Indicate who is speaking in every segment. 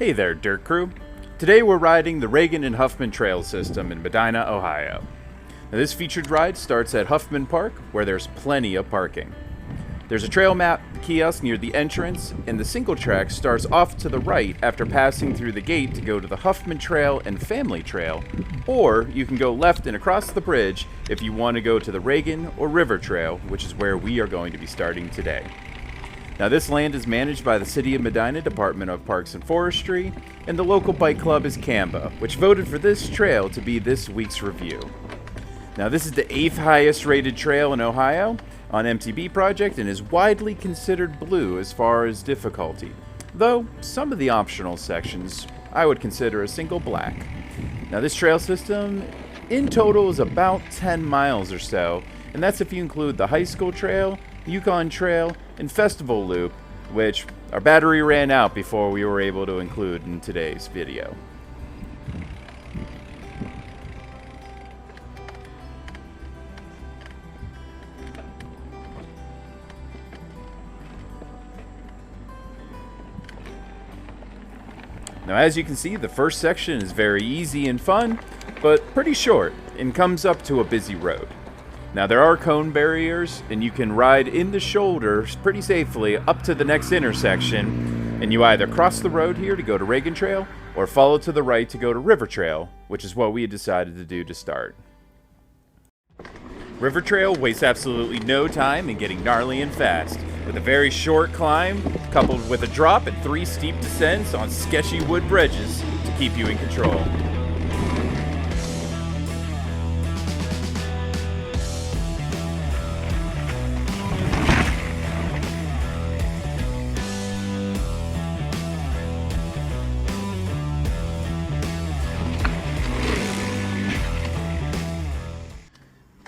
Speaker 1: Hey there, Dirt Crew. Today we're riding the Reagan and Huffman Trail System in Medina, Ohio. Now, this featured ride starts at Huffman Park, where there's plenty of parking. There's a trail map kiosk near the entrance, and the single track starts off to the right after passing through the gate to go to the Huffman Trail and Family Trail, or you can go left and across the bridge if you want to go to the Reagan or River Trail, which is where we are going to be starting today. Now, this land is managed by the City of Medina Department of Parks and Forestry, and the local bike club is Camba, which voted for this trail to be this week's review. Now, this is the 8th highest rated trail in Ohio on MTB Project and is widely considered blue as far as difficulty, though some of the optional sections I would consider a single black. Now, this trail system in total is about 10 miles or so, and that's if you include the high school trail, Yukon Trail, and Festival Loop, which our battery ran out before we were able to include in today's video. Now, as you can see, the first section is very easy and fun, but pretty short, and comes up to a busy road. Now, there are cone barriers, and you can ride in the shoulders pretty safely up to the next intersection, and you either cross the road here to go to Reagan Trail, or follow to the right to go to River Trail, which is what we had decided to do to start. River Trail wastes absolutely no time in getting gnarly and fast, with a very short climb, coupled with a drop and 3 steep descents on sketchy wood bridges to keep you in control.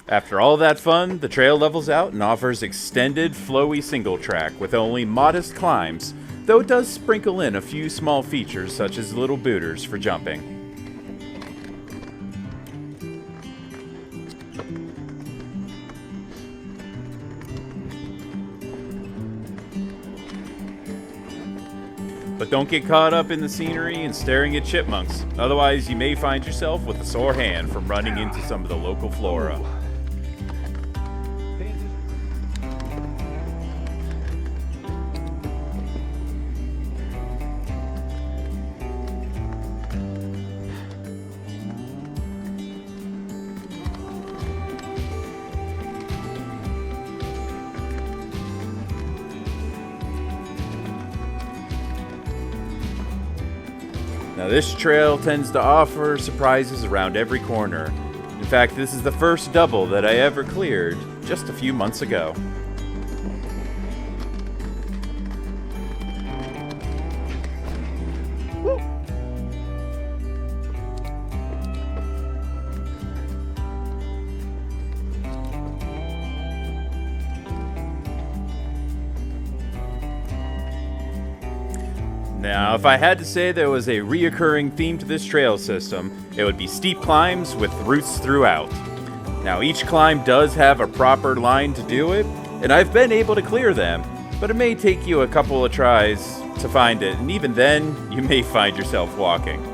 Speaker 1: After all that fun, the trail levels out and offers extended, flowy single track with only modest climbs, though it does sprinkle in a few small features such as little booters for jumping. But don't get caught up in the scenery and staring at chipmunks, otherwise you may find yourself with a sore hand from running into some of the local flora. Now, this trail tends to offer surprises around every corner. In fact, this is the first double that I ever cleared just a few months ago. Woo. Now, if I had to say there was a reoccurring theme to this trail system, it would be steep climbs with routes throughout. Now, each climb does have a proper line to do it, and I've been able to clear them, but it may take you a couple of tries to find it, and even then, you may find yourself walking.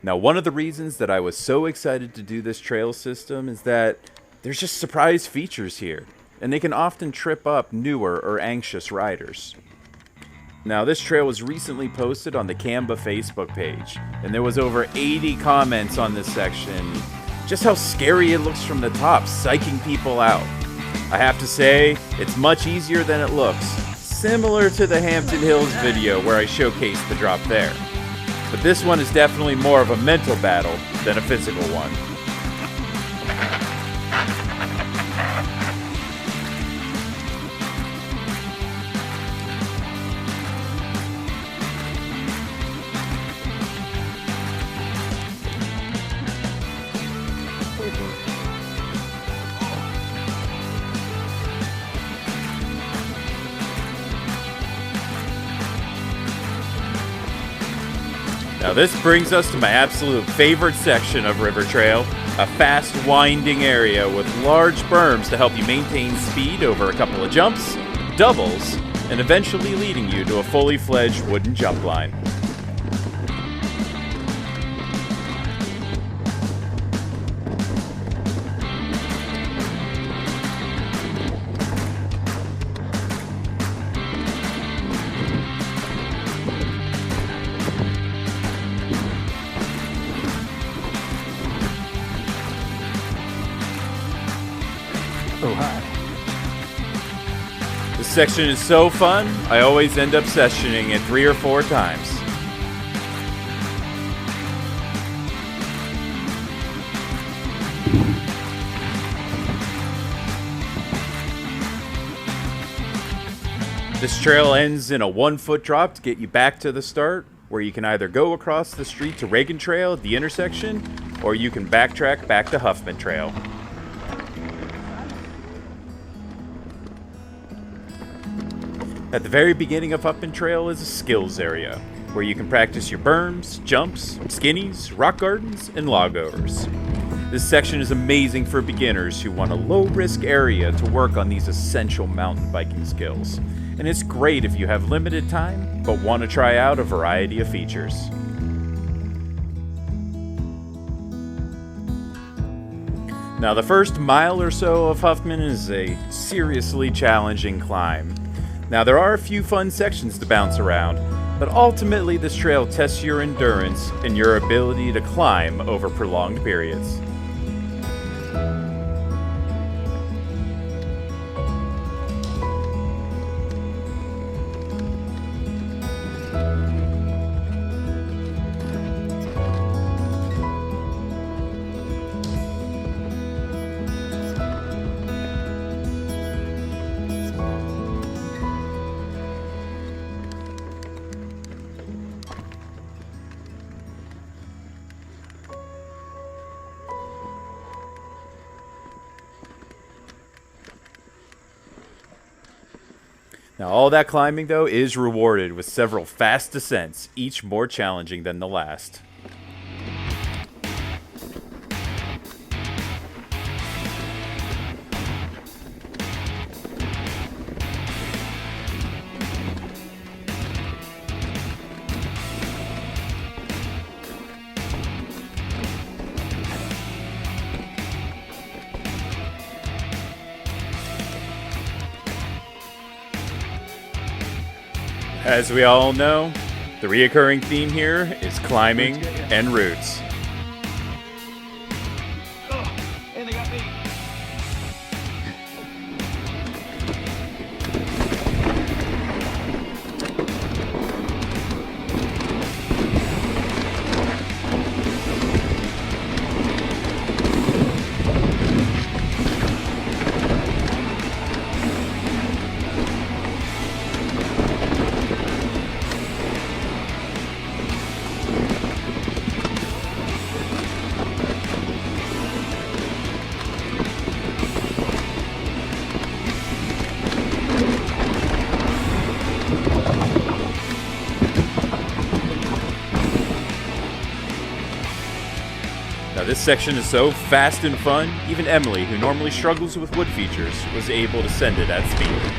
Speaker 1: Now, one of the reasons that I was so excited to do this trail system is that there's just surprise features here, and they can often trip up newer or anxious riders. Now, this trail was recently posted on the Camba Facebook page, and there was over 80 comments on this section, just how scary it looks from the top, psyching people out. I have to say, it's much easier than it looks, similar to the Hampton Hills video where I showcased the drop there. But this one is definitely more of a mental battle than a physical one. Now this brings us to my absolute favorite section of River Trail, a fast winding area with large berms to help you maintain speed over a couple of jumps, doubles, and eventually leading you to a fully fledged wooden jump line.
Speaker 2: Oh, hi.
Speaker 1: This section is so fun, I always end up sessioning it 3 or 4 times. This trail ends in a 1-foot drop to get you back to the start, where you can either go across the street to Reagan Trail at the intersection, or you can backtrack back to Huffman Trail. At the very beginning of Huffman Trail is a skills area, where you can practice your berms, jumps, skinnies, rock gardens, and log overs. This section is amazing for beginners who want a low-risk area to work on these essential mountain biking skills. And it's great if you have limited time, but want to try out a variety of features. Now the first mile or so of Huffman is a seriously challenging climb. Now there are a few fun sections to bounce around, but ultimately this trail tests your endurance and your ability to climb over prolonged periods. Now all that climbing though is rewarded with several fast descents, each more challenging than the last. As we all know, the reoccurring theme here is climbing and roots.
Speaker 2: And they got me.
Speaker 1: Now this section is so fast and fun, even Emily, who normally struggles with wood features, was able to send it at speed.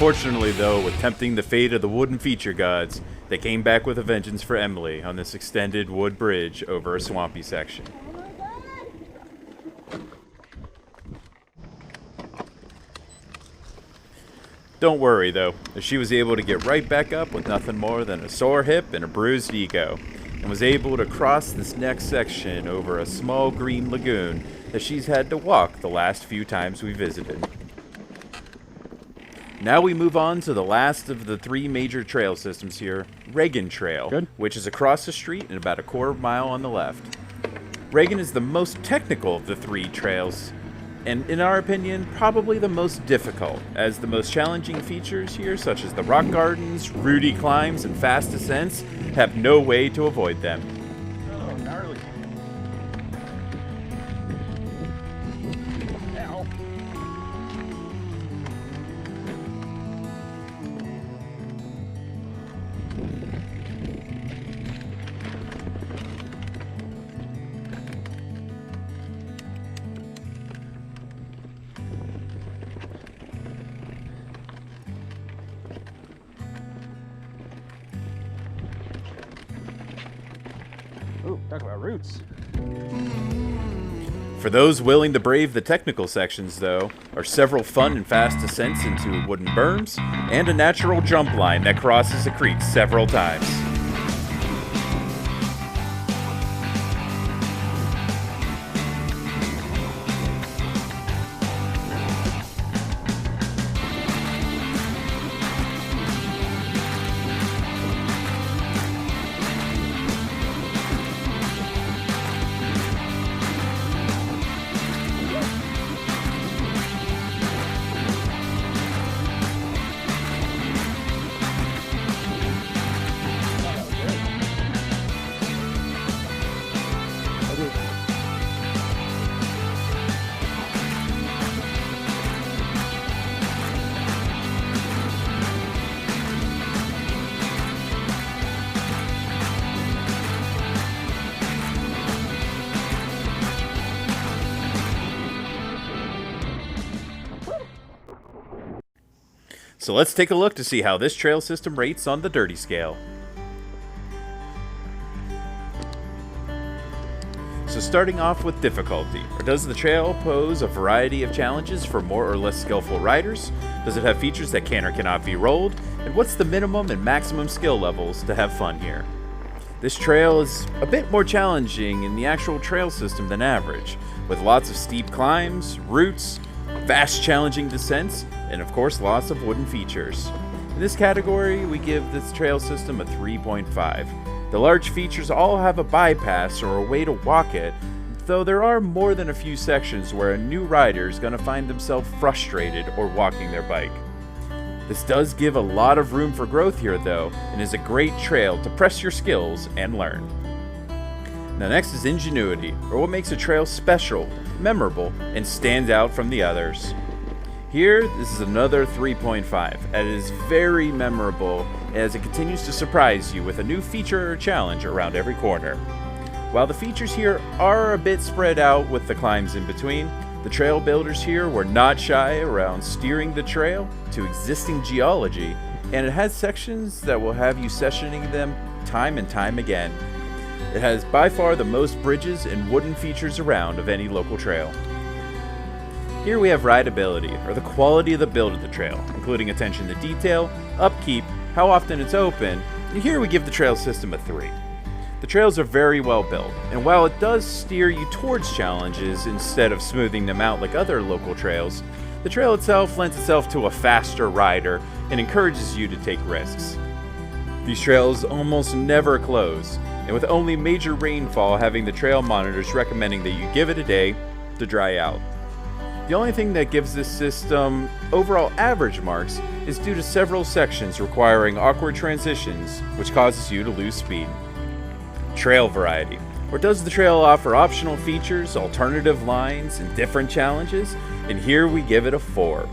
Speaker 1: Unfortunately, though, with tempting the fate of the wooden feature gods, they came back with a vengeance for Emily on this extended wood bridge over a swampy section. Don't worry, though, as she was able to get right back up with nothing more than a sore hip and a bruised ego, and was able to cross this next section over a small green lagoon that she's had to walk the last few times we visited. Now we move on to the last of the three major trail systems here, Reagan Trail, which is across the street and about a quarter mile on the left. Reagan is the most technical of the three trails, and in our opinion, probably the most difficult, as the most challenging features here, such as the rock gardens, rooty climbs, and fast ascents, have no way to avoid them.
Speaker 2: Oh, gnarly. Ow. Ooh, talk about roots.
Speaker 1: For those willing to brave the technical sections, though, are several fun and fast ascents into wooden berms, and a natural jump line that crosses a creek several times. So let's take a look to see how this trail system rates on the dirty scale. So starting off with difficulty, does the trail pose a variety of challenges for more or less skillful riders? Does it have features that can or cannot be rolled? And what's the minimum and maximum skill levels to have fun here? This trail is a bit more challenging in the actual trail system than average, with lots of steep climbs, roots, vast challenging descents, and of course lots of wooden features. In this category, we give this trail system a 3.5. The large features all have a bypass or a way to walk it, though there are more than a few sections where a new rider is going to find themselves frustrated or walking their bike. This does give a lot of room for growth here though, and is a great trail to press your skills and learn. Now next is ingenuity, or what makes a trail special, memorable, and stands out from the others. Here, this is another 3.5, and it is very memorable as it continues to surprise you with a new feature or challenge around every corner. While the features here are a bit spread out with the climbs in between, the trail builders here were not shy around steering the trail to existing geology, and it has sections that will have you sessioning them time and time again. It has by far the most bridges and wooden features around of any local trail. Here we have rideability, or the quality of the build of the trail, including attention to detail, upkeep, how often it's open, and here we give the trail system a 3. The trails are very well built, and while it does steer you towards challenges instead of smoothing them out like other local trails, the trail itself lends itself to a faster rider and encourages you to take risks. These trails almost never close, and with only major rainfall having the trail monitors recommending that you give it a day to dry out. The only thing that gives this system overall average marks is due to several sections requiring awkward transitions, which causes you to lose speed. Trail variety, or does the trail offer optional features, alternative lines, and different challenges? And here we give it a 4.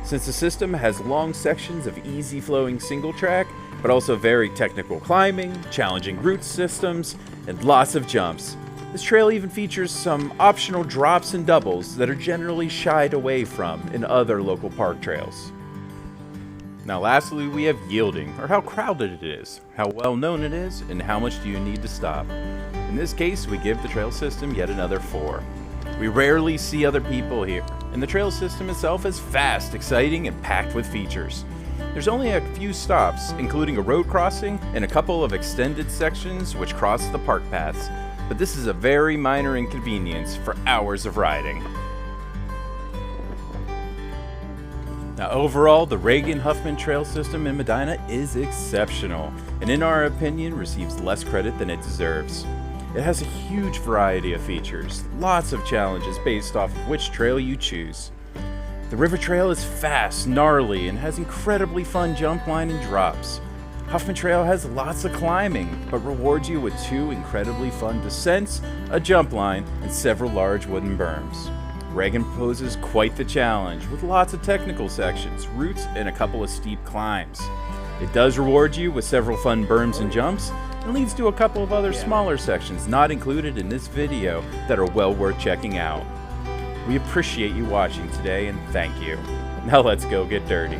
Speaker 1: Since the system has long sections of easy flowing single track, but also very technical climbing, challenging route systems, and lots of jumps. This trail even features some optional drops and doubles that are generally shied away from in other local park trails. Now lastly, we have yielding, or how crowded it is, how well known it is, and how much do you need to stop. In this case, we give the trail system yet another 4. We rarely see other people here, and the trail system itself is fast, exciting, and packed with features. There's only a few stops, including a road crossing and a couple of extended sections which cross the park paths, but this is a very minor inconvenience for hours of riding. Now overall, the Reagan Huffman Trail System in Medina is exceptional, and in our opinion receives less credit than it deserves. It has a huge variety of features, lots of challenges based off of which trail you choose. The river trail is fast, gnarly, and has incredibly fun jump line and drops. Huffman Trail has lots of climbing, but rewards you with 2 incredibly fun descents, a jump line, and several large wooden berms. Reagan poses quite the challenge, with lots of technical sections, routes, and a couple of steep climbs. It does reward you with several fun berms and jumps, and leads to a couple of other smaller sections not included in this video that are well worth checking out. We appreciate you watching today, and thank you. Now let's go get dirty.